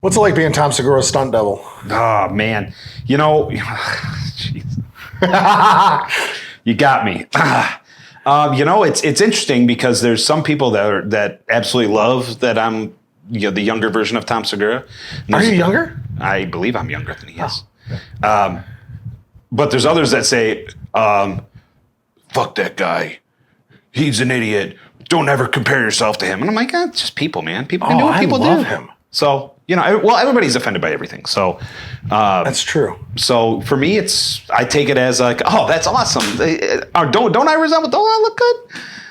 What's it like being Tom Segura's stunt double? Oh, man. Jeez. You got me. It's interesting because there's some people that absolutely love that I'm the younger version of Tom Segura. Are you younger? I believe I'm younger than he is. But there's others that say, fuck that guy. He's an idiot. Don't ever compare yourself to him. And I'm like, it's just people, man. People can do what people do. I love him. So, everybody's offended by everything. So that's true. So for me, I take it as like, oh, that's awesome. Don't I resemble? Don't I look good?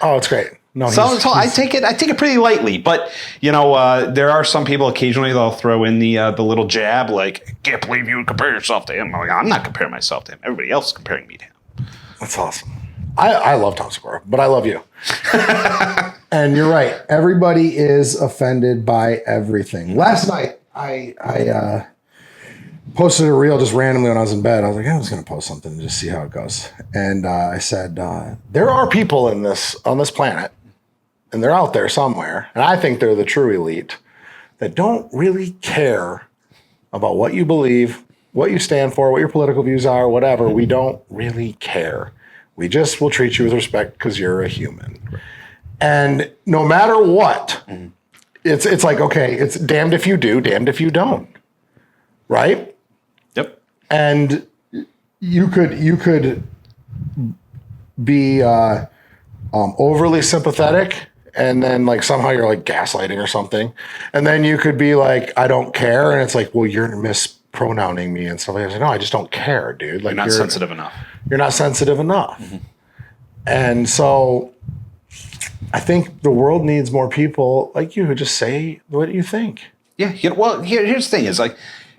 Oh, it's great. No, I take it pretty lightly. But there are some people occasionally they'll throw in the little jab, like, I can't believe you would compare yourself to him. I'm like, I'm not comparing myself to him. Everybody else is comparing me to him. That's awesome. I love Tom Segura, but I love you. And you're right. Everybody is offended by everything. Last night, I posted a reel just randomly when I was in bed. I was like, I was going to post something and just see how it goes. And I said, there are people on this planet, and they're out there somewhere, and I think they're the true elite, that don't really care about what you believe, what you stand for, what your political views are, whatever. We don't really care. We just will treat you with respect because you're a human. And no matter what, it's like, okay, it's damned if you do, damned if you don't. Right? Yep. And you could be overly sympathetic, and then like somehow you're like gaslighting or something. And then you could be like, I don't care. And it's like, well, you're mispronouncing me and stuff like that. Like, no, I just don't care, dude. Like, you're not sensitive enough. You're not sensitive enough. Mm-hmm. And so I think the world needs more people like you who just say what you think. Yeah. Here's the thing is like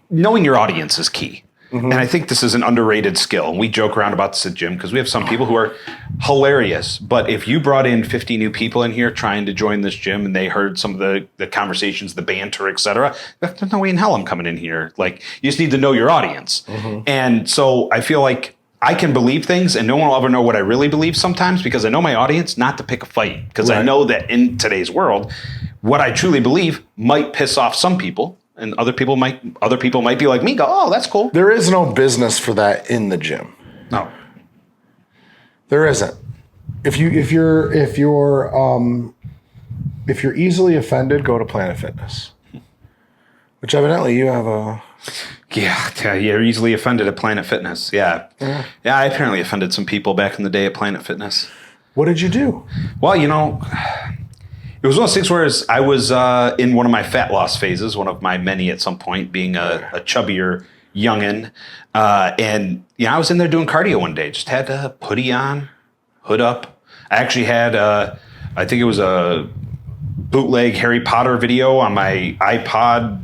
knowing your audience is key. Mm-hmm. And I think this is an underrated skill. And we joke around about this at gym because we have some people who are hilarious. But if you brought in 50 new people in here trying to join this gym and they heard some of the conversations, the banter, et cetera, there's no way in hell I'm coming in here. Like, you just need to know your audience. Mm-hmm. And so I feel like I can believe things and no one will ever know what I really believe sometimes because I know my audience not to pick a fight. Because I know that in today's world, what I truly believe might piss off some people. And other people might be like me, go, oh, that's cool. There is no business for that in the gym. No, there isn't. If you're easily offended, go to Planet Fitness. Which evidently you have a. Yeah, you're easily offended at Planet Fitness. Yeah, I apparently offended some people back in the day at Planet Fitness. What did you do? Well, it was one of those things where I was in one of my fat loss phases, one of my many at some point, being a chubbier youngin'. And I was in there doing cardio one day. Just had a hoodie on, hood up. I actually had, I think it was a bootleg Harry Potter video on my iPod,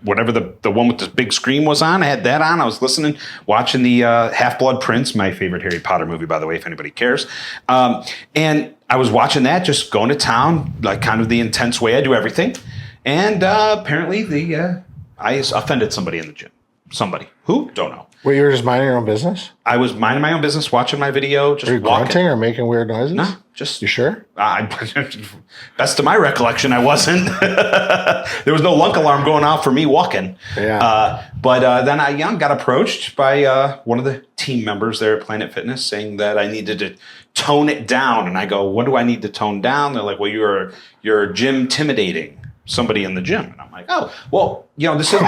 whatever the one with the big screen was on. I had that on. I was listening, watching the Half-Blood Prince, my favorite Harry Potter movie, by the way, if anybody cares. And I was watching that, just going to town, like kind of the intense way I do everything. And apparently I offended somebody in the gym. Somebody. Who? Don't know. Wait, you were just minding your own business? I was minding my own business, watching my video, just walking. Were you grunting or making weird noises? No, just... You sure? Best of my recollection, I wasn't. There was no lunk alarm going off for me walking. Yeah. But then I got approached by one of the team members there at Planet Fitness saying that I needed to tone it down. And I go, what do I need to tone down? They're like, well, you're gym intimidating somebody in the gym. And I'm like, oh, well, this is...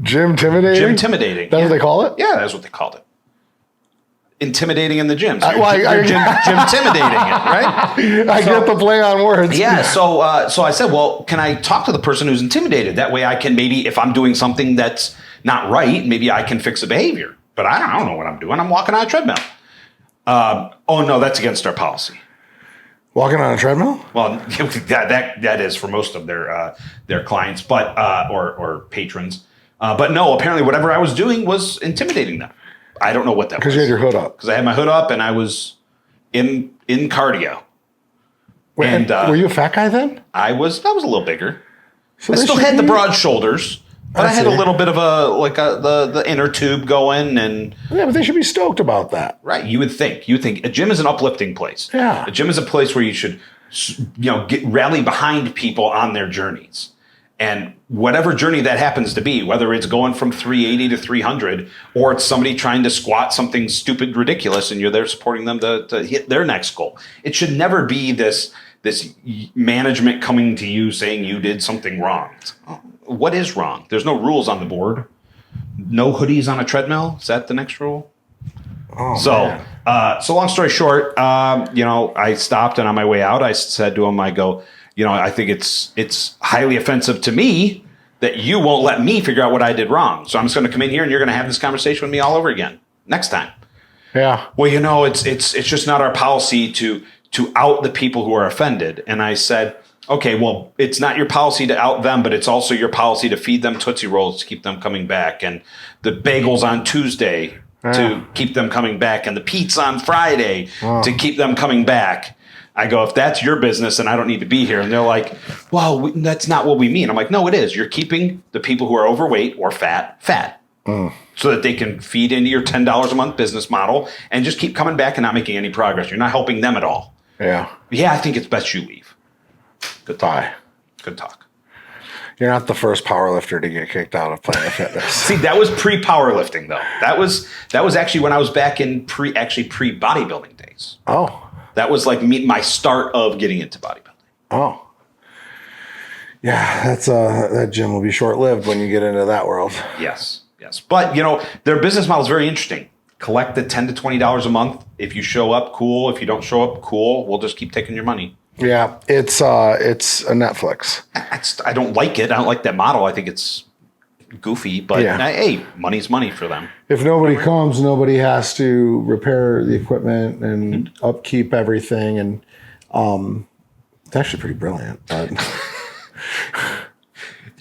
Gym intimidating? Gym intimidating. That's what they call it? Yeah, that's what they called it. Intimidating in the gym. So you're gym intimidating it, right? I get the play on words. Yeah, so I said, well, can I talk to the person who's intimidated? That way I can maybe, if I'm doing something that's not right, maybe I can fix a behavior. But I don't know what I'm doing. I'm walking on a treadmill. Oh, no, that's against our policy. Walking on a treadmill? Well, that is for most of their clients, but or patrons. But no, apparently whatever I was doing was intimidating them. I don't know what that was. Because you had your hood up. Because I had my hood up and I was in cardio. Wait, and were you a fat guy then? I was a little bigger. So I still had the broad shoulders. But I had a little bit of the inner tube going, and yeah, but they should be stoked about that, right? You would think a gym is an uplifting place. Yeah, a gym is a place where you should, rally behind people on their journeys, And whatever journey that happens to be, whether it's going from 380 to 300, or it's somebody trying to squat something stupid, ridiculous, and you're there supporting them to hit their next goal. It should never be this management coming to you saying you did something wrong. What is wrong? There's no rules on the board. No hoodies on a treadmill. Is that the next rule? Oh, So long story short, I stopped, and on my way out, I said to him, I go, I think it's highly offensive to me that you won't let me figure out what I did wrong. So I'm just going to come in here and you're going to have this conversation with me all over again next time. Yeah. Well, it's just not our policy to out the people who are offended. And I said, okay, well, it's not your policy to out them, but it's also your policy to feed them Tootsie Rolls to keep them coming back, and the bagels on Tuesday to keep them coming back, and the pizza on Friday to keep them coming back. I go, if that's your business, then I don't need to be here. And they're like, well, that's not what we mean. I'm like, no, it is. You're keeping the people who are overweight or fat, so that they can feed into your $10 a month business model and just keep coming back and not making any progress. You're not helping them at all. Yeah. Yeah, I think it's best you leave. Good talk. Bye. Good talk. You're not the first powerlifter to get kicked out of Planet Fitness. See, that was pre-powerlifting, though. That was actually when I was back in pre-bodybuilding days. Oh. That was like my start of getting into bodybuilding. Oh. Yeah, that gym will be short-lived when you get into that world. Yes. But, their business model is very interesting. Collect the $10 to $20 a month. If you show up, cool. If you don't show up, cool. We'll just keep taking your money. Yeah, it's a Netflix. I don't like it. I don't like that model. I think it's goofy, but hey, money's money for them. If nobody comes, nobody has to repair the equipment and upkeep everything, and it's actually pretty brilliant. But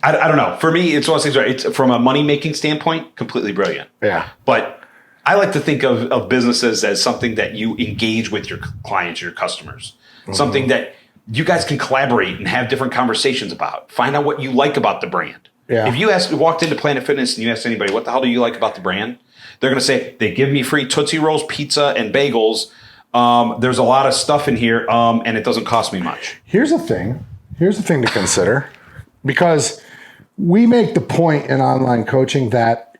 I don't know. For me, it's one of those things. It's from a money making standpoint, completely brilliant. Yeah, but I like to think of businesses as something that you engage with your clients, your customers, something that you guys can collaborate and have different conversations about. Find out what you like about the brand. Yeah. If you walked into Planet Fitness and you asked anybody, what the hell do you like about the brand? They're going to say, they give me free Tootsie Rolls, pizza, and bagels. There's a lot of stuff in here, and it doesn't cost me much. Here's the thing to consider, because we make the point in online coaching that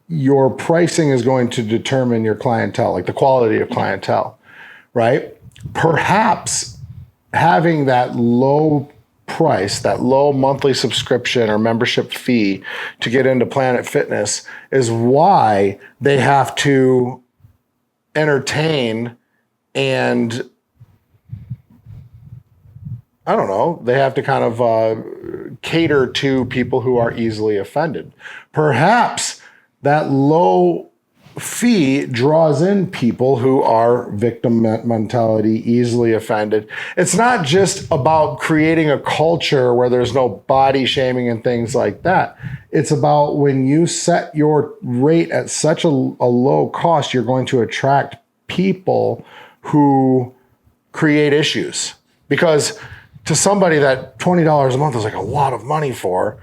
your pricing is going to determine your clientele, like the quality of clientele, right? Perhaps having that low price, that low monthly subscription or membership fee to get into Planet Fitness is why they have to entertain and I don't know, they have to kind of cater to people who are easily offended. Perhaps that low fee draws in people who are victim mentality, easily offended. It's not just about creating a culture where there's no body shaming and things like that. It's about when you set your rate at such a low cost, you're going to attract people who create issues. Because to somebody that $20 a month is like a lot of money for,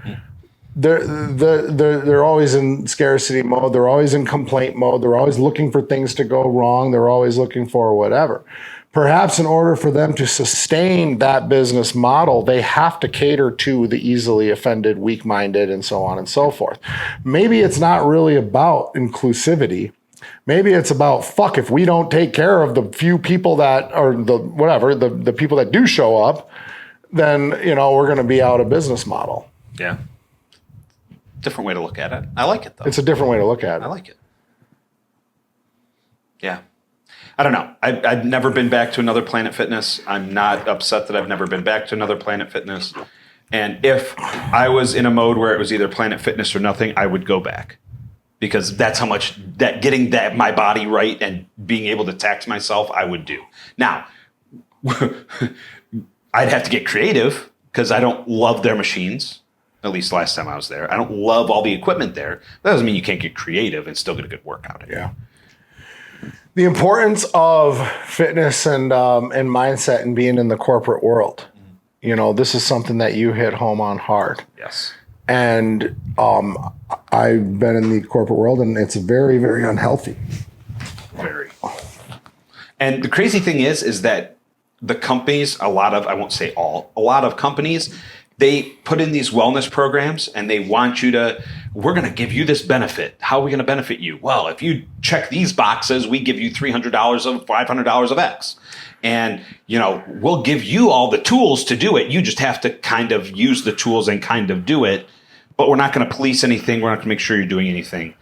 they're always in scarcity mode. They're always in complaint mode. They're always looking for things to go wrong. They're always looking for whatever. Perhaps in order for them to sustain that business model, they have to cater to the easily offended, weak-minded, and so on and so forth. Maybe it's not really about inclusivity. Maybe it's about, fuck, if we don't take care of the few people that, or the people that do show up, then, we're going to be out of business model. Yeah. Different way to look at it. I like it, though. It's a different way to look at it. I like it. Yeah. I don't know. I've never been back to another Planet Fitness. I'm not upset that I've never been back to another Planet Fitness. And if I was in a mode where it was either Planet Fitness or nothing, I would go back. Because that's how much that getting that my body right and being able to tax myself, I would do. Now, I'd have to get creative because I don't love their machines. At least last time I was there. I don't love all the equipment there. That doesn't mean you can't get creative and still get a good workout in. Yeah. The importance of fitness and mindset and being in the corporate world. This is something that you hit home on hard. Yes. And I've been in the corporate world, and it's very, very unhealthy. Very. And the crazy thing is that the companies, I won't say all, a lot of companies they put in these wellness programs and they want you to, we're going to give you this benefit. How are we going to benefit you? Well, if you check these boxes, we give you $300 of $500 of X. And, we'll give you all the tools to do it. You just have to kind of use the tools and kind of do it. But we're not going to police anything. We're not going to make sure you're doing anything.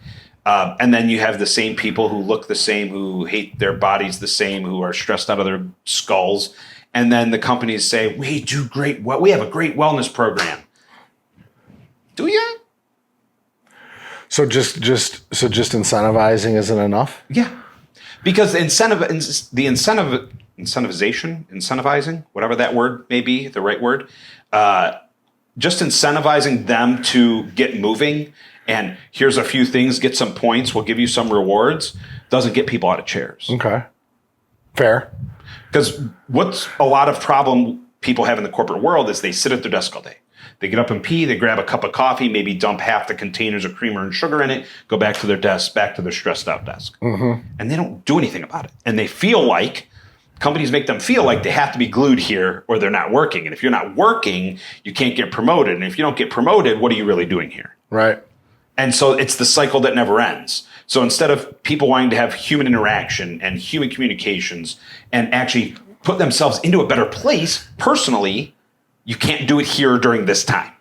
And then you have the same people who look the same, who hate their bodies the same, who are stressed out of their skulls. And then the companies say, we do great. We have a great wellness program. Do you? So just incentivizing isn't enough? Yeah. Because incentivizing, whatever that word may be, the right word, just incentivizing them to get moving. And here's a few things, get some points, we'll give you some rewards, doesn't get people out of chairs. Okay. Fair. Because what's a lot of problem people have in the corporate world is they sit at their desk all day. They get up and pee, they grab a cup of coffee, maybe dump half the containers of creamer and sugar in it, go back to their desk, back to their stressed out desk. Mm-hmm. And they don't do anything about it. And they feel like, companies make them feel like they have to be glued here or they're not working. And if you're not working, you can't get promoted. And if you don't get promoted, what are you really doing here? Right. And so it's the cycle that never ends. So instead of people wanting to have human interaction and human communications and actually put themselves into a better place personally, you can't do it here during this time.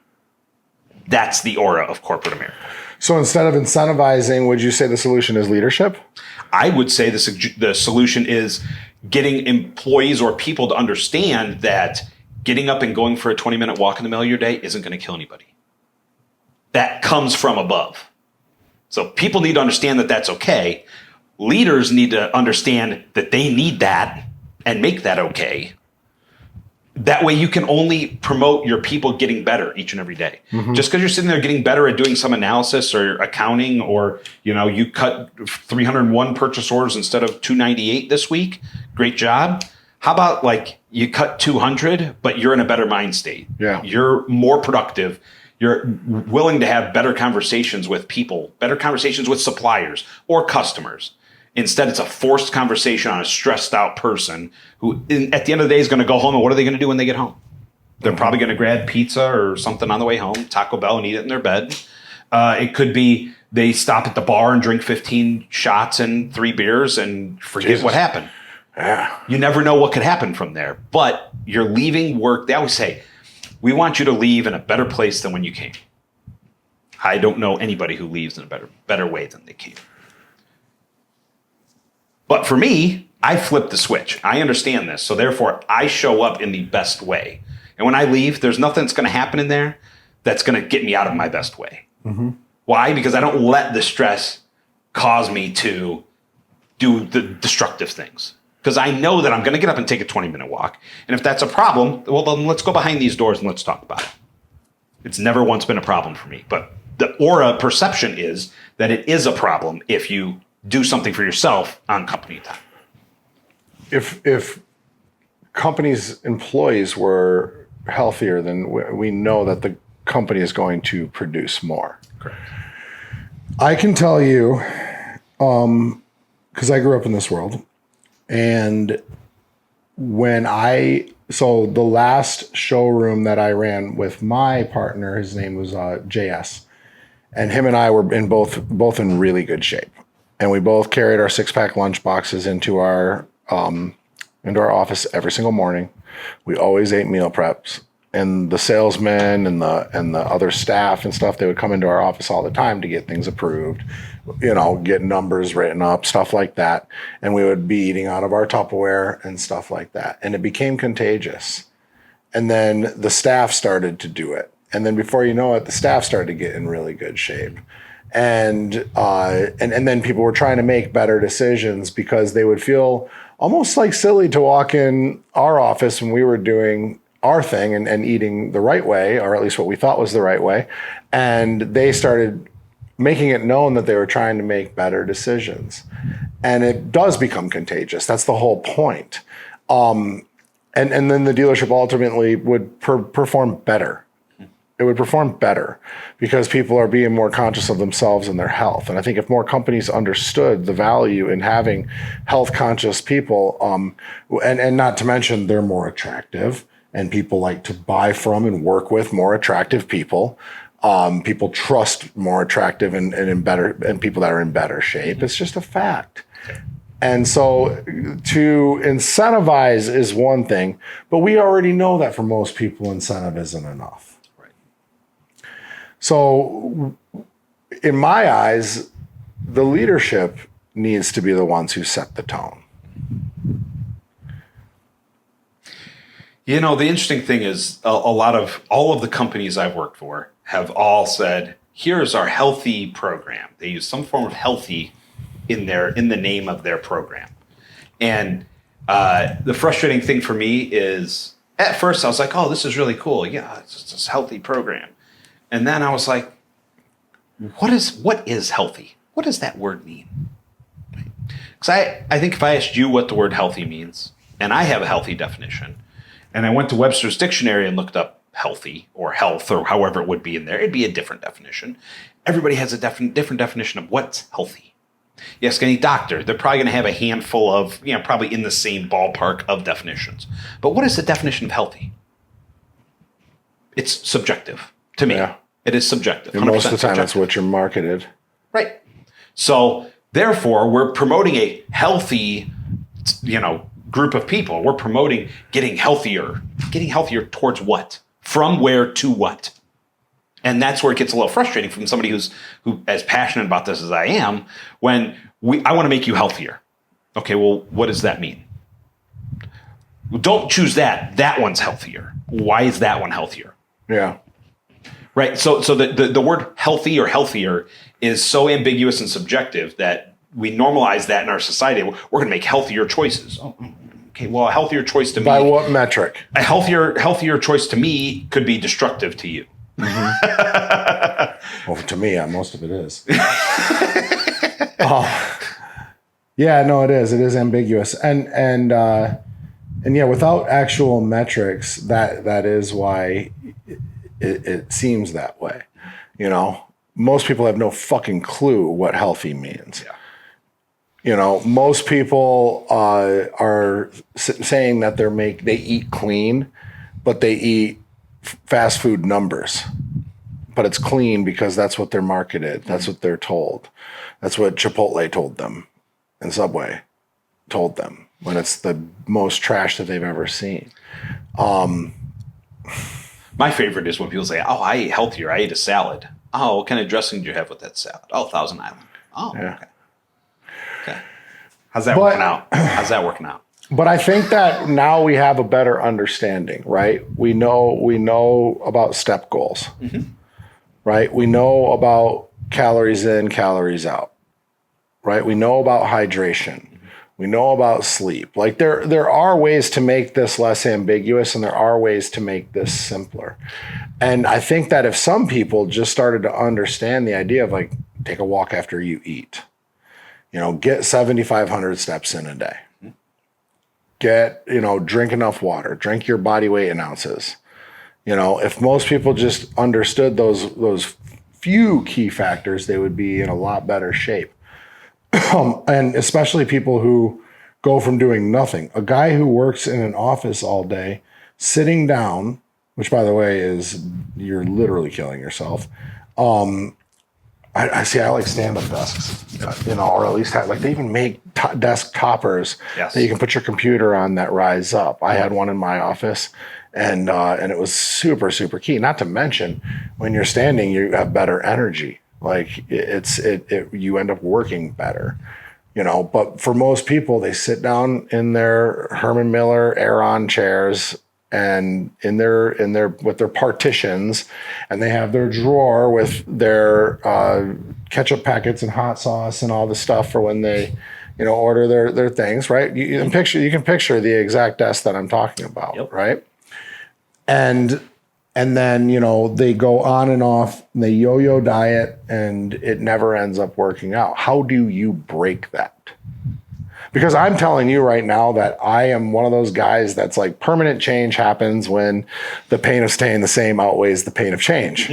That's the aura of corporate America. So instead of incentivizing, would you say the solution is leadership? I would say the solution is getting employees or people to understand that getting up and going for a 20-minute walk in the middle of your day isn't going to kill anybody. That comes from above. So people need to understand that that's okay. Leaders need to understand that they need that and make that okay. That way you can only promote your people getting better each and every day. Mm-hmm. Just because you're sitting there getting better at doing some analysis or accounting, or you cut 301 purchase orders instead of 298 this week, great job. How about you cut 200, but you're in a better mind state. Yeah. You're more productive. You're willing to have better conversations with people, better conversations with suppliers or customers. Instead, it's a forced conversation on a stressed out person who, at the end of the day, is going to go home. And what are they going to do when they get home? They're probably going to grab pizza or something on the way home, Taco Bell, and eat it in their bed. It could be they stop at the bar and drink 15 shots and 3 beers and forget what happened. Yeah. You never know what could happen from there. But you're leaving work. They always say, we want you to leave in a better place than when you came. I don't know anybody who leaves in a better way than they came. But for me, I flip the switch. I understand this. So therefore, I show up in the best way. And when I leave, there's nothing that's going to happen in there that's going to get me out of my best way. Mm-hmm. Why? Because I don't let the stress cause me to do the destructive things. Because I know that I'm going to get up and take a 20-minute walk. And if that's a problem, well, then let's go behind these doors and let's talk about it. It's never once been a problem for me. But the aura perception is that it is a problem if you do something for yourself on company time. If companies' employees were healthier, then we know that the company is going to produce more. Correct. I can tell you, because I grew up in this world, and so the last showroom that I ran with my partner, his name was JS, and him and I were both in really good shape. And we both carried our 6-pack lunch boxes into our office every single morning. We always ate meal preps, and the salesmen and the other staff and stuff, they would come into our office all the time to get things approved, get numbers written up, stuff like that. And we would be eating out of our Tupperware and stuff like that. And it became contagious. And then the staff started to do it. And then before you know it, the staff started to get in really good shape. And then people were trying to make better decisions because they would feel almost like silly to walk in our office when we were doing our thing and eating the right way, or at least what we thought was the right way. And they started making it known that they were trying to make better decisions. And it does become contagious. That's the whole point. And then the dealership ultimately would perform better. It would perform better because people are being more conscious of themselves and their health. And I think if more companies understood the value in having health conscious people, and not to mention they're more attractive and people like to buy from and work with more attractive people. People trust more attractive and people that are in better shape. It's just a fact. And so to incentivize is one thing, but we already know that for most people, incentive isn't enough. Right. So in my eyes, the leadership needs to be the ones who set the tone. You know, the interesting thing is all of the companies I've worked for have all said, here's our healthy program. They use some form of healthy in the name of their program. And the frustrating thing for me is, at first I was like, oh, this is really cool. Yeah, it's just this healthy program. And then I was like, what is healthy? What does that word mean? Because I think if I asked you what the word healthy means, and I have a healthy definition, and I went to Webster's dictionary and looked up healthy or health or however it would be in there, it'd be a different definition. Everybody has a different definition of what's healthy. You ask any doctor, they're probably going to have a handful of, probably in the same ballpark of definitions. But what is the definition of healthy? It's subjective to me. Yeah. It is subjective. And most of the time, that's what you're marketed. Right. So therefore, we're promoting a healthy, group of people. We're promoting getting healthier towards what? From where to what? And that's where it gets a little frustrating from somebody who as passionate about this as I am, when I want to make you healthier. Okay, well, what does that mean? Don't choose that. That one's healthier. Why is that one healthier? Yeah. Right. So the word healthy or healthier is so ambiguous and subjective that we normalize that in our society. We're going to make healthier choices. Oh, okay, well, a healthier choice to me. By what metric? A healthier choice to me could be destructive to you. Mm-hmm. Well, to me, most of it is. Yeah, no, it is. It is ambiguous, and yeah, without actual metrics, that is why it seems that way. Most people have no fucking clue what healthy means. Yeah. Most people are saying that they eat clean, but they eat fast food numbers. But it's clean because that's what they're marketed. That's what they're told. That's what Chipotle told them and Subway told them when it's the most trash that they've ever seen. My favorite is when people say, oh, I ate healthier. I ate a salad. Oh, what kind of dressing did you have with that salad? Oh, Thousand Island. Oh, yeah. Okay. How's that working out? But I think that now we have a better understanding, right? We know about step goals, right? We know about calories in, calories out, right? We know about hydration. We know about sleep. Like there are ways to make this less ambiguous, and there are ways to make this simpler. And I think that if some people just started to understand the idea of like, take a walk after you eat, get 7,500 steps in a day. Drink enough water, drink your body weight in ounces. If most people just understood those few key factors, they would be in a lot better shape. And especially people who go from doing nothing. A guy who works in an office all day, sitting down, which by the way is you're literally killing yourself. I like stand-up desks, or at least they even make desk toppers that you can put your computer on that rise up. I had one in my office, and it was super, super key. Not to mention, when you're standing, you have better energy. Like you end up working better, But for most people, they sit down in their Herman Miller Aeron chairs and in their with their partitions, and they have their drawer with their ketchup packets and hot sauce and all the stuff for when they, order their things, right? You can picture the exact desk that I'm talking about, yep. Right? And then, they go on and off, and they yo-yo diet, and it never ends up working out. How do you break that? Because I'm telling you right now that I am one of those guys that's like permanent change happens when the pain of staying the same outweighs the pain of change,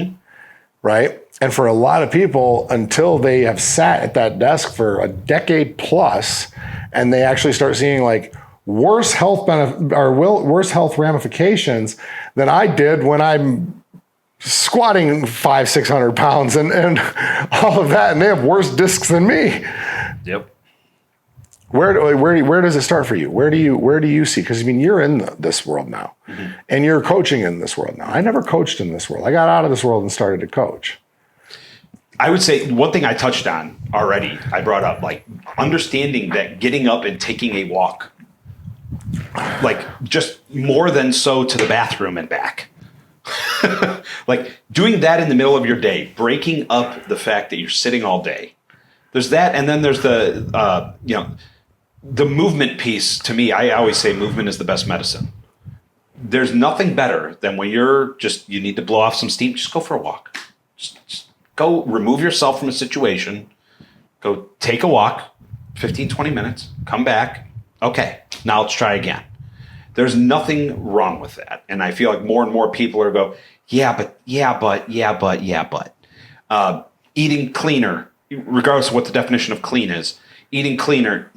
right? And for a lot of people, until they have sat at that desk for a decade plus, and they actually start seeing like, worse health worse health ramifications than I did when I'm squatting 500-600 pounds and all of that, and they have worse discs than me. Yep. Where does it start for you? Where do you see? Because I mean, you're in this world now, and you're coaching in this world now. I never coached in this world. I got out of this world and started to coach. I would say one thing I touched on already. I brought up like understanding that getting up and taking a walk, like just more than so to the bathroom and back. Like doing that in the middle of your day, breaking up the fact that you're sitting all day. There's that, and then there's the the movement piece. To me, I always say movement is the best medicine. There's nothing better than when you need to blow off some steam. Just go for a walk. Just go remove yourself from a situation. Go take a walk, 15, 20 minutes, come back. Okay, now let's try again. There's nothing wrong with that. And I feel like more and more people are but. Eating cleaner, regardless of what the definition of clean is, eating cleaner,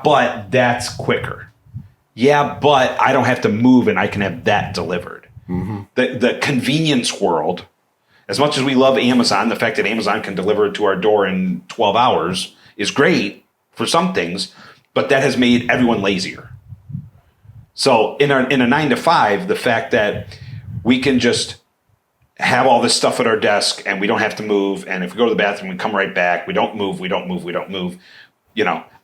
but that's quicker. But I don't have to move and I can have that delivered. Mm-hmm. The convenience world, as much as we love Amazon, the fact that Amazon can deliver it to our door in 12 hours is great for some things, but that has made everyone lazier. So in a 9-to-5, the fact that we can just have all this stuff at our desk and we don't have to move, and if we go to the bathroom, we come right back. We don't move.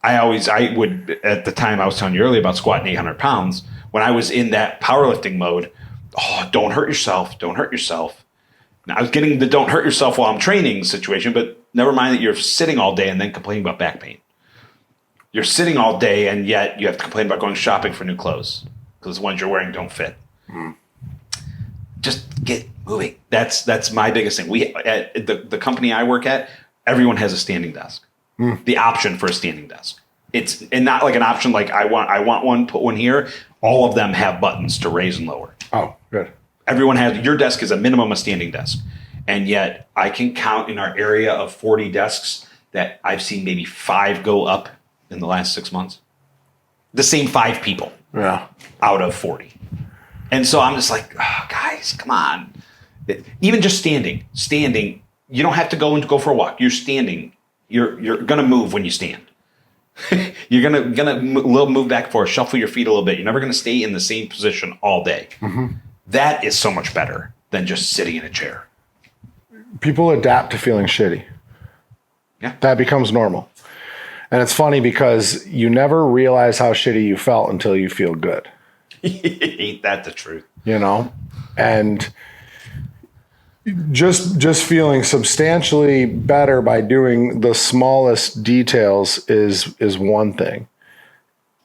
I would, at the time I was telling you earlier about squatting 800 pounds, when I was in that powerlifting mode, don't hurt yourself. Now I was getting the don't hurt yourself while I'm training situation, but never mind that you're sitting all day and then complaining about back pain. You're sitting all day and yet you have to complain about going shopping for new clothes because the ones you're wearing don't fit. Mm. Just get moving. That's my biggest thing. We at the company I work at, everyone has a standing desk. The option for a standing desk. It's and not like an option like I want one, put one here. All of them have buttons to raise and lower. Oh, good. Everyone has, your desk is a minimum a standing desk. And yet I can count in our area of 40 desks that I've seen maybe 5 go up in the last 6 months. The same 5 people out of 40. And so I'm just like, guys, come on. Even just standing, you don't have to go for a walk. You're standing. You're going to move when you stand. You're going to move back and forth, shuffle your feet a little bit. You're never going to stay in the same position all day. Mm-hmm. That is so much better than just sitting in a chair. People adapt to feeling shitty. Yeah. That becomes normal. And it's funny because you never realize how shitty you felt until you feel good. Ain't that the truth? And just feeling substantially better by doing the smallest details is one thing.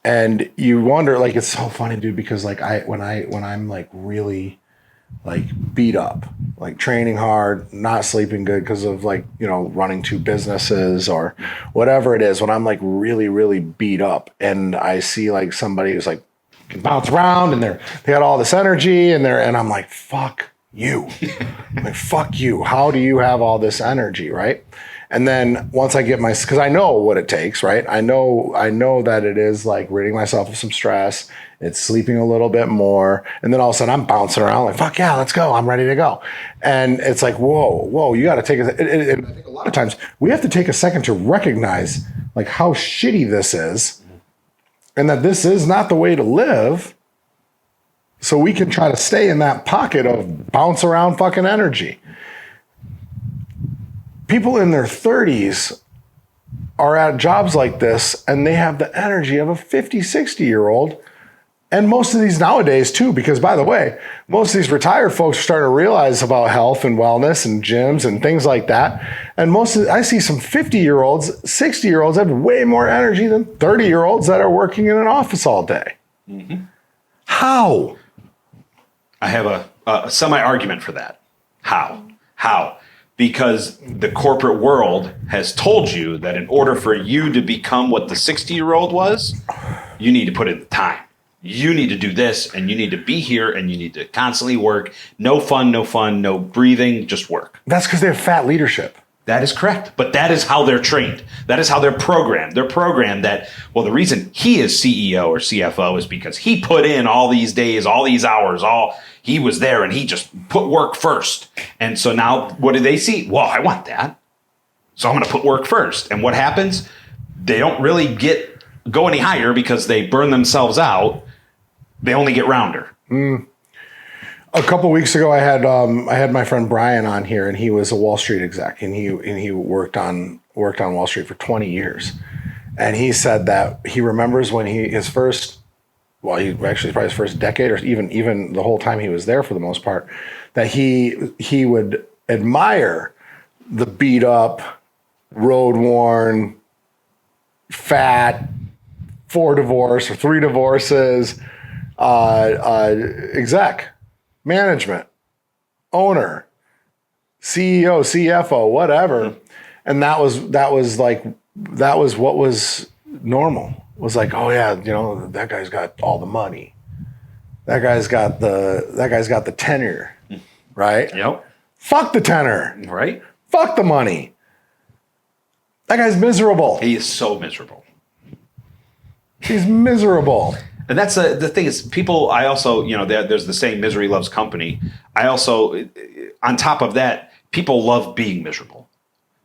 And you wonder, like, it's so funny, dude, because like when I'm like really like beat up, like training hard, not sleeping good because of like, running 2 businesses or whatever it is, when I'm like really, really beat up and I see like somebody who's like can bounce around and they got all this energy and I'm like, fuck you. Like, fuck you. How do you have all this energy, right? And then once I get because I know what it takes, right? I know that it is like ridding myself of some stress. It's sleeping a little bit more. And then all of a sudden I'm bouncing around like, fuck yeah, let's go. I'm ready to go. And it's like, whoa, you got to take and I think a lot of times we have to take a second to recognize like how shitty this is and that this is not the way to live. So we can try to stay in that pocket of bounce around fucking energy. People in their 30s are at jobs like this and they have the energy of a 50, 60-year-old. And most of these nowadays too, because by the way, most of these retired folks are starting to realize about health and wellness and gyms and things like that. And I see some 50-year-olds, 60-year-olds have way more energy than 30-year-olds that are working in an office all day. Mm-hmm. How? I have a semi-argument for that. How? Because the corporate world has told you that in order for you to become what the 60-year-old was, you need to put in the time. You need to do this, and you need to be here, and you need to constantly work. No fun, no breathing, just work. That's because they have fat leadership. That is correct. But that is how they're trained. That is how they're programmed. They're programmed that, well, the reason he is CEO or CFO is because he put in all these days, all these hours, he was there and he just put work first. And so now what do they see? Well, I want that. So I'm going to put work first. And what happens? They don't really go any higher because they burn themselves out. They only get rounder. A couple weeks ago, I had my friend Brian on here, and he was a Wall Street exec, and he worked on Wall Street for 20 years, and he said that he remembers when his first decade, or even the whole time he was there for the most part, that he would admire the beat up, road worn, fat, 4 divorces or 3 divorces exec. Management, owner, CEO, CFO, whatever. And that was what was normal. It was like, oh yeah, that guy's got all the money. That guy's got the tenure, right? Yep. Fuck the tenure. Right. Fuck the money. That guy's miserable. He is so miserable. He's miserable. And that's the thing is people, I also, there's the saying misery loves company. I also, on top of that, people love being miserable.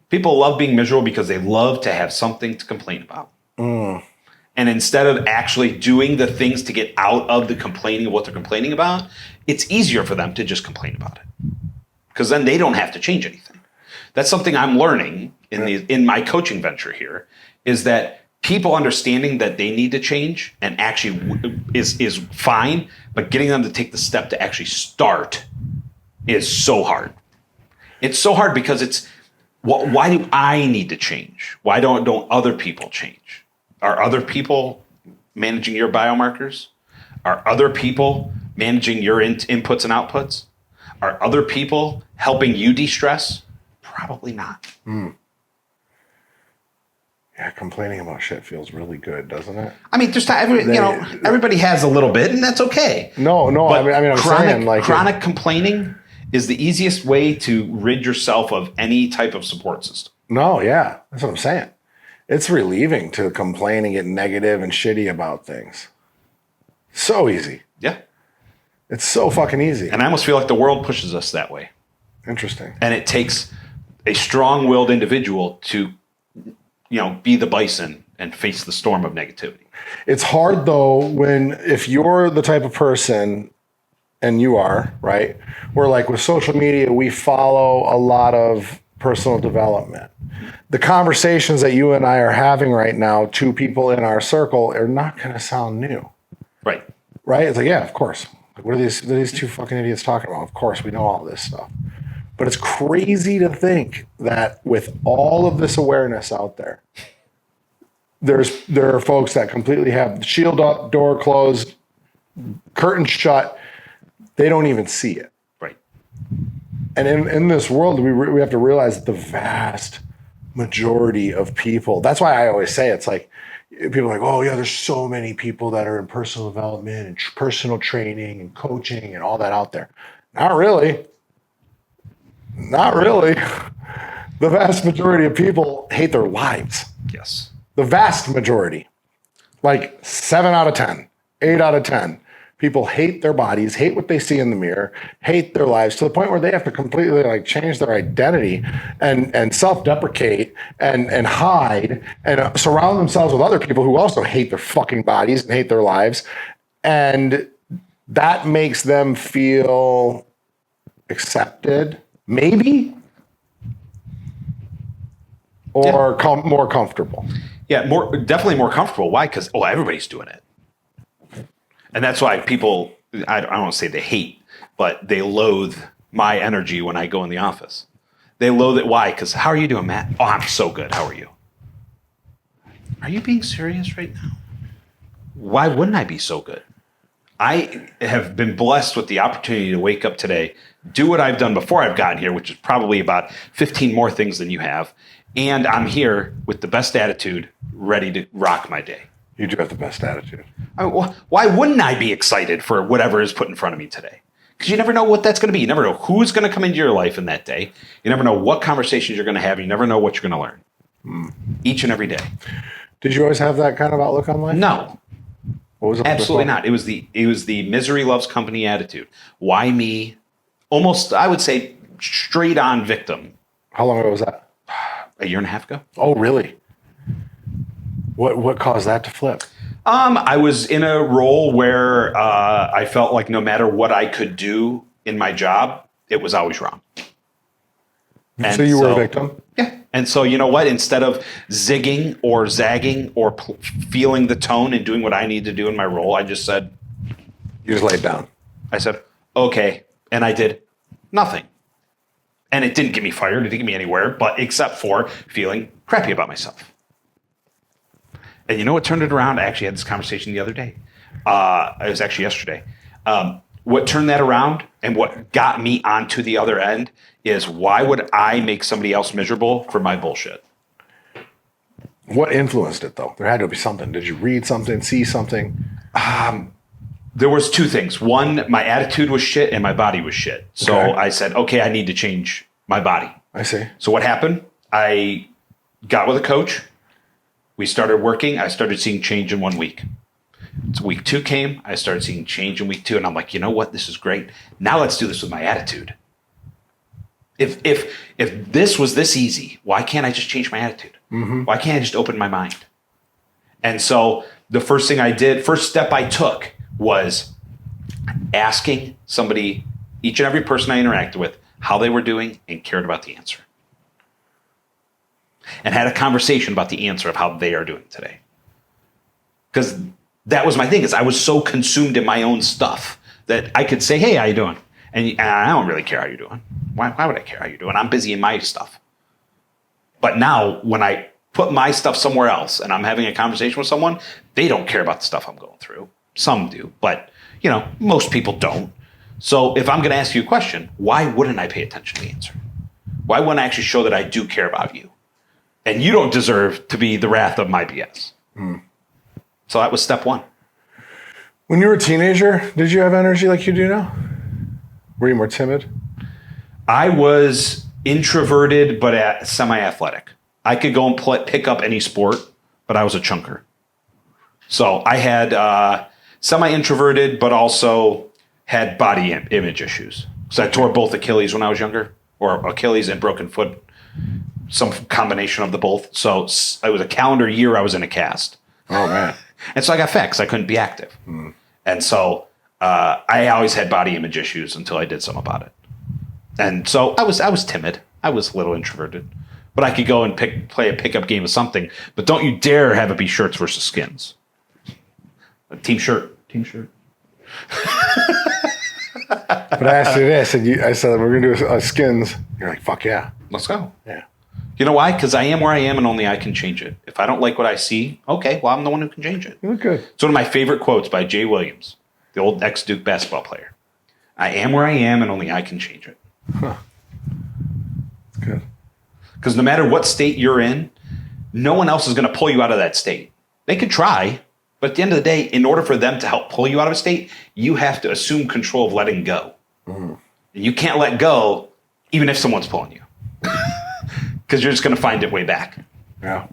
People love being miserable because they love to have something to complain about. And instead of actually doing the things to get out of the complaining of what they're complaining about, it's easier for them to just complain about it. Because then they don't have to change anything. That's something I'm learning in my coaching venture here, is that people understanding that they need to change and actually is fine, but getting them to take the step to actually start is so hard. It's so hard because it's, why do I need to change? Why don't other people change? Are other people managing your biomarkers? Are other people managing your inputs and outputs? Are other people helping you de-stress? Probably not. Yeah, complaining about shit feels really good, doesn't it? I mean, just everybody has a little bit, and that's okay. No. But I'm saying like chronic complaining is the easiest way to rid yourself of any type of support system. No, yeah, that's what I'm saying. It's relieving to complain and get negative and shitty about things. So easy. Yeah, it's so fucking easy. And I almost feel like the world pushes us that way. Interesting. And it takes a strong-willed individual to be the bison and face the storm of negativity. It's hard though if you're the type of person, and you are, right? Where like with social media, we follow a lot of personal development. The conversations that you and I are having right now, 2 people in our circle, are not going to sound new. Right. Right? It's like, yeah, of course. What are these 2 fucking idiots talking about? Of course, we know all this stuff. But it's crazy to think that with all of this awareness out there, there are folks that completely have the shield up, door closed, curtain shut. They don't even see it. Right. And in this world, we have to realize that the vast majority of people, that's why I always say it's like, people are like, oh yeah, there's so many people that are in personal development and personal training and coaching and all that out there. Not really. Not really. The vast majority of people hate their lives. Yes. The vast majority. Like 7 out of 10, 8 out of 10. People hate their bodies, hate what they see in the mirror, hate their lives to the point where they have to completely like change their identity and self-deprecate and hide and surround themselves with other people who also hate their fucking bodies and hate their lives. And that makes them feel accepted, maybe, or more comfortable. Yeah, definitely more comfortable. Why? Because everybody's doing it. And that's why people, I don't want to say they hate, but they loathe my energy when I go in the office. They loathe it. Why? Because how are you doing, Matt? Oh, I'm so good. How are you? Are you being serious right now? Why wouldn't I be so good? I have been blessed with the opportunity to wake up today, do what I've done before I've gotten here, which is probably about 15 more things than you have. And I'm here with the best attitude, ready to rock my day. You do have the best attitude. Why wouldn't I be excited for whatever is put in front of me today? Because you never know what that's going to be. You never know who's going to come into your life in that day. You never know what conversations you're going to have. You never know what you're going to learn. Each and every day. Did you always have that kind of outlook on life? No. What was it? Absolutely not. It was the misery loves company attitude. Why me? Almost, I would say, straight on victim. How long ago was that? A year and a half ago. Oh, really? What caused that to flip? I was in a role where I felt like no matter what I could do in my job, it was always wrong. So you were a victim? Yeah. And so, you know what? Instead of zigging or zagging or feeling the tone and doing what I need to do in my role, I just said... You just laid down. I said, okay. And I did nothing. And it didn't get me fired. It didn't get me anywhere, but except for feeling crappy about myself. And you know what turned it around? I actually had this conversation the other day. It was actually yesterday. What turned that around and what got me onto the other end is, why would I make somebody else miserable for my bullshit? What influenced it, though? There had to be something. Did you read something, see something? There was two things. One, my attitude was shit and my body was shit. So Okay. I said, okay, I need to change my body. I see. So what happened? I got with a coach. We started working. I started seeing change in 1 week. So week 2 came. I started seeing change in week 2. And I'm like, you know what? This is great. Now let's do this with my attitude. If this was this easy, why can't I just change my attitude? Mm-hmm. Why can't I just open my mind? And so the first thing I did, first step I took, was asking somebody, each and every person I interacted with, how they were doing and cared about the answer. And had a conversation about the answer of how they are doing today. Because that was my thing, is I was so consumed in my own stuff that I could say, hey, how you doing? And I don't really care how you're doing. Why would I care how you're doing? I'm busy in my stuff. But now when I put my stuff somewhere else and I'm having a conversation with someone, they don't care about the stuff I'm going through. Some do, but most people don't. So if I'm going to ask you a question, why wouldn't I pay attention to the answer? Why wouldn't I actually show that I do care about you? And you don't deserve to be the wrath of my BS. So that was step one. When you were a teenager, did you have energy like you do now? Were you more timid? I was introverted, but semi-athletic. I could go and pick up any sport, but I was a chunker. So I had semi-introverted, but also had body image issues. So I tore both Achilles when I was younger, or Achilles and broken foot, some combination of the both. So it was a calendar year I was in a cast. Oh, man. And so I got fat because I couldn't be active. And so I always had body image issues until I did something about it. And so I was timid. I was a little introverted. But I could go and play a pickup game of something. But don't you dare have it be shirts versus skins. Team shirt. But I asked you this, and I said, we're going to do a skins. You're like, fuck yeah. Let's go. Yeah. You know why? Because I am where I am and only I can change it. If I don't like what I see, okay, well, I'm the one who can change it. You look good. It's one of my favorite quotes by Jay Williams, the old ex-Duke basketball player. I am where I am and only I can change it. Huh. That's good. Because no matter what state you're in, no one else is going to pull you out of that state. They could try, but at the end of the day, in order for them to help pull you out of a state, you have to assume control of letting go. And you can't let go even if someone's pulling you. Because you're just going to find it way back. Yeah.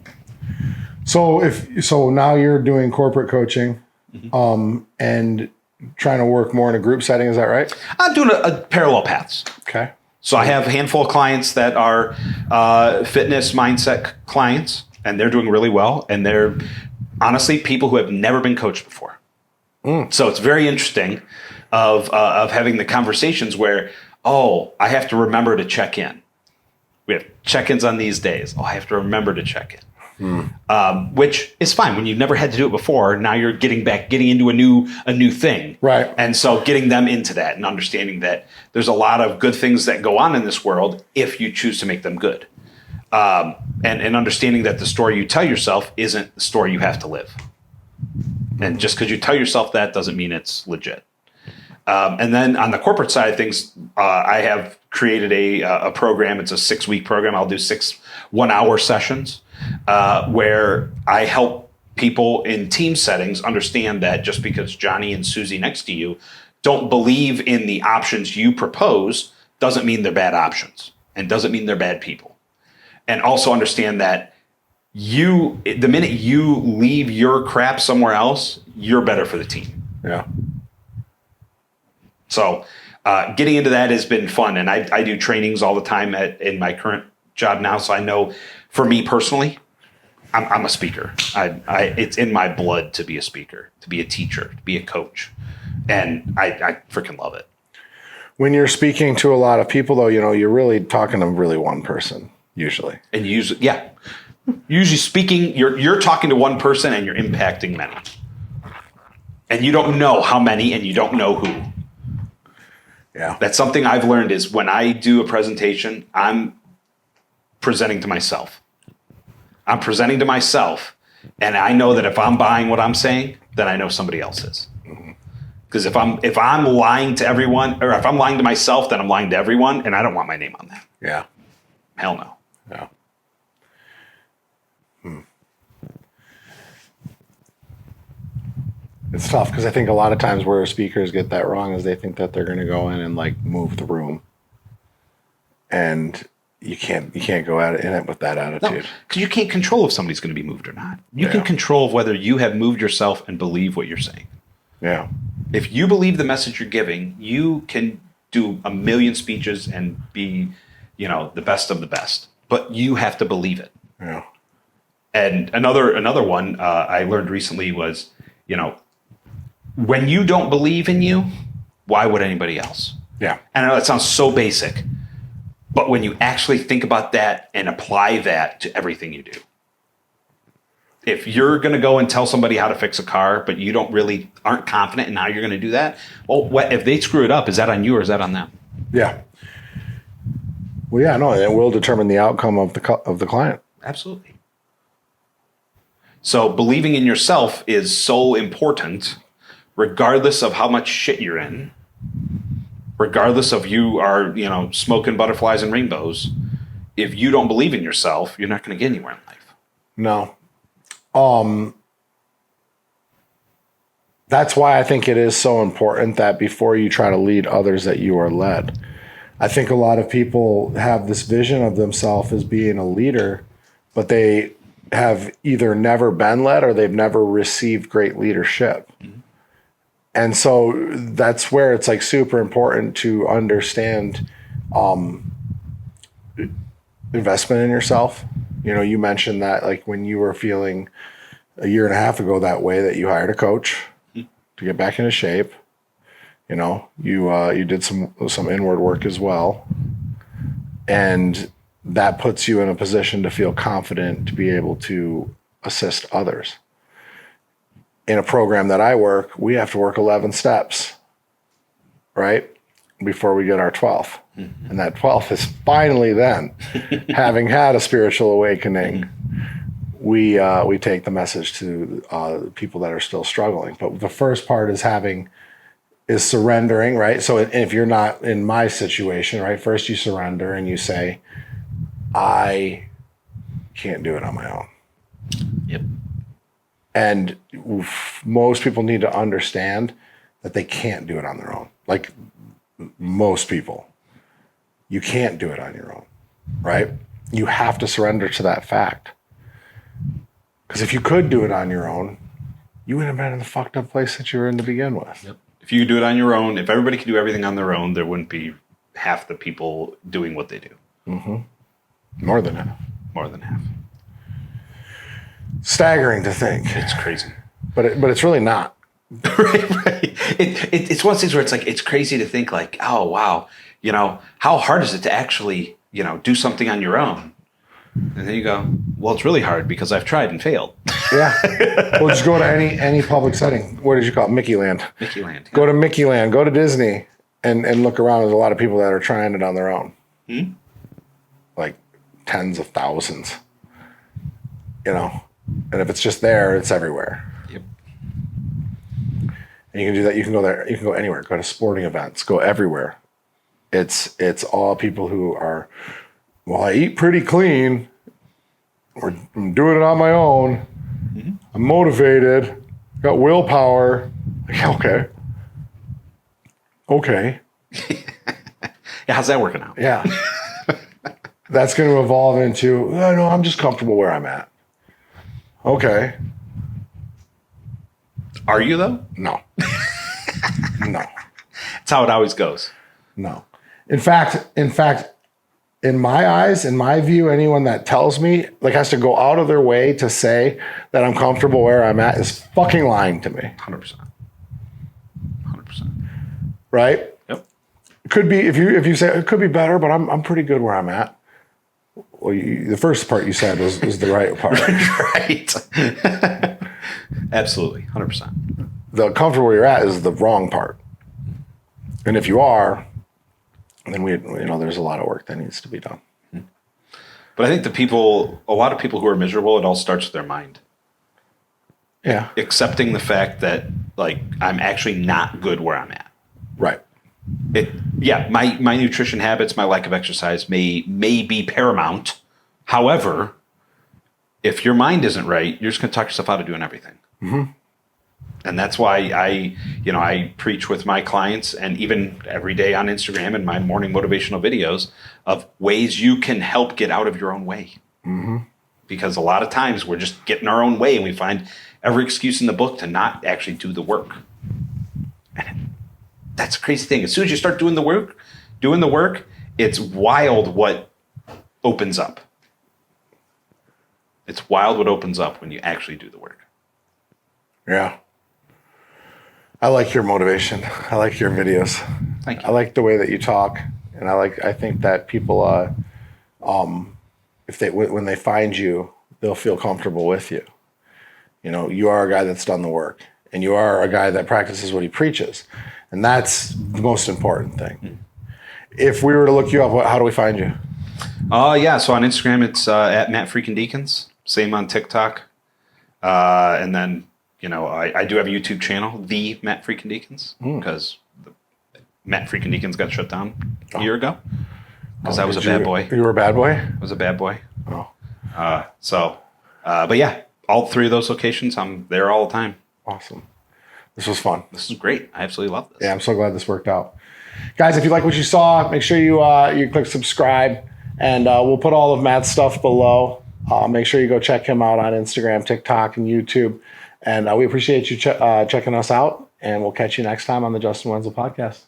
So now you're doing corporate coaching, and trying to work more in a group setting. Is that right? I'm doing a parallel paths. Okay. So I have a handful of clients that are fitness mindset clients, and they're doing really well. And they're honestly people who have never been coached before. So it's very interesting of having the conversations where, I have to remember to check in. We have check-ins on these days. I have to remember to check in, which is fine when you've never had to do it before. Now you're getting into a new thing, right? And so getting them into that and understanding that there's a lot of good things that go on in this world if you choose to make them good, and understanding that the story you tell yourself isn't the story you have to live. And just because you tell yourself that doesn't mean it's legit. And then on the corporate side of things, I have created a program. It's a 6-week program. I'll do 6 one-hour sessions where I help people in team settings understand that just because Johnny and Susie next to you don't believe in the options you propose doesn't mean they're bad options and doesn't mean they're bad people. And also understand that the minute you leave your crap somewhere else, you're better for the team. Yeah. So getting into that has been fun. And I do trainings all the time in my current job now. So I know for me personally, I'm a speaker. It's in my blood to be a speaker, to be a teacher, to be a coach. And I freaking love it. When you're speaking to a lot of people, though, you're really talking to really one person, usually. And usually speaking, you're talking to one person and you're impacting many. And you don't know how many and you don't know who. Yeah. That's something I've learned is when I do a presentation, I'm presenting to myself. I'm presenting to myself, and I know that if I'm buying what I'm saying, then I know somebody else is. Because if I'm lying to everyone, or if I'm lying to myself, then I'm lying to everyone, and I don't want my name on that. Yeah. Hell no. Yeah. It's tough because I think a lot of times where speakers get that wrong is they think that they're going to go in and like move the room, and you can't go at it in it with that attitude. Because you can't control if somebody's going to be moved or not. You can control whether you have moved yourself and believe what you're saying. Yeah. If you believe the message you're giving, you can do a million speeches and be, the best of the best. But you have to believe it. Yeah. And another one I learned recently was, when you don't believe in you, why would anybody else? Yeah. And I know that sounds so basic, but when you actually think about that and apply that to everything you do. If you're going to go and tell somebody how to fix a car, but you aren't confident in how you're going to do that, well, if they screw it up, is that on you or is that on them? Yeah. Well, yeah, no, it will determine the outcome of the client. Absolutely. So believing in yourself is so important, regardless of how much shit you're in, regardless of you are, smoking butterflies and rainbows. If you don't believe in yourself, you're not going to get anywhere in life. No. That's why I think it is so important that before you try to lead others, that you are led. I think a lot of people have this vision of themselves as being a leader, but they have either never been led or they've never received great leadership. Mm-hmm. And so that's where it's like super important to understand investment in yourself. You mentioned that like when you were feeling a year and a half ago that way, that you hired a coach to get back into shape. You did some inward work as well. And that puts you in a position to feel confident to be able to assist others. In a program that I work, we have to work 11 steps, right? Before we get our 12th. Mm-hmm. And that 12th is finally then, having had a spiritual awakening, we take the message to people that are still struggling. But the first part is surrendering, right? So if you're not in my situation, right, first you surrender and you say, I can't do it on my own. Yep. And most people need to understand that they can't do it on their own. Like most people, you can't do it on your own, right? You have to surrender to that fact. Because if you could do it on your own, you wouldn't have been in the fucked up place that you were in to begin with. Yep. If you could do it on your own, if everybody could do everything on their own, there wouldn't be half the people doing what they do. Mm-hmm. More than half. More than half. Staggering to think. It's crazy. But it's really not. right. It's one of those things where it's like, it's crazy to think like, oh, wow, how hard is it to actually, do something on your own? And then you go, well, it's really hard because I've tried and failed. Yeah. Well, just go to any public setting. What did you call it? Mickey Land. Mickey Land. Yeah. Go to Mickey Land. Go to Disney and look around. There's a lot of people that are trying it on their own. Like tens of thousands. And if it's just there, it's everywhere. Yep. And you can do that. You can go there. You can go anywhere. Go to sporting events. Go everywhere. It's all people who are, well, I eat pretty clean, or I'm doing it on my own. Mm-hmm. I'm motivated. Got willpower. Okay. Okay. Yeah, how's that working out? Yeah. That's going to evolve into, oh, no, I'm just comfortable where I'm at. Okay. Are you though? No. No. That's how it always goes. No. In fact, in my eyes, in my view, anyone that tells me, like, has to go out of their way to say that I'm comfortable where I'm at is fucking lying to me. 100%. 100%. Right? Yep. It could be, if you say it could be better, but I'm pretty good where I'm at. Well, the first part you said was the right part. Right. Absolutely. 100%. The comfortable where you're at is the wrong part. And if you are, then there's a lot of work that needs to be done. But I think a lot of people who are miserable, it all starts with their mind. Yeah. Accepting the fact that, like, I'm actually not good where I'm at. Right. My nutrition habits, my lack of exercise may be paramount. However, if your mind isn't right, you're just going to talk yourself out of doing everything. Mm-hmm. And that's why I preach with my clients, and even every day on Instagram and my morning motivational videos, of ways you can help get out of your own way. Mm-hmm. Because a lot of times we're just getting our own way and we find every excuse in the book to not actually do the work. And that's a crazy thing. As soon as you start doing the work, it's wild what opens up. It's wild what opens up when you actually do the work. Yeah. I like your motivation. I like your videos. Thank you. I like the way that you talk, and I think that people, when they find you, they'll feel comfortable with you. You are a guy that's done the work, and you are a guy that practices what he preaches, and that's the most important thing. If we were to look you up, how do we find you? So on Instagram, it's at Matt Freakin Deakins. Same on TikTok, and then. I do have a YouTube channel, the Matt Freakin Deakins, because Matt Freakin Deakins got shut down a year ago because I was a bad boy. You were a bad boy? I was a bad boy. Oh. But yeah, all three of those locations, I'm there all the time. Awesome. This was fun. This is great. I absolutely love this. Yeah, I'm so glad this worked out. Guys, if you like what you saw, make sure you click subscribe, and we'll put all of Matt's stuff below. Make sure you go check him out on Instagram, TikTok, and YouTube. And we appreciate you checking us out, and we'll catch you next time on the Justin Wenzel podcast.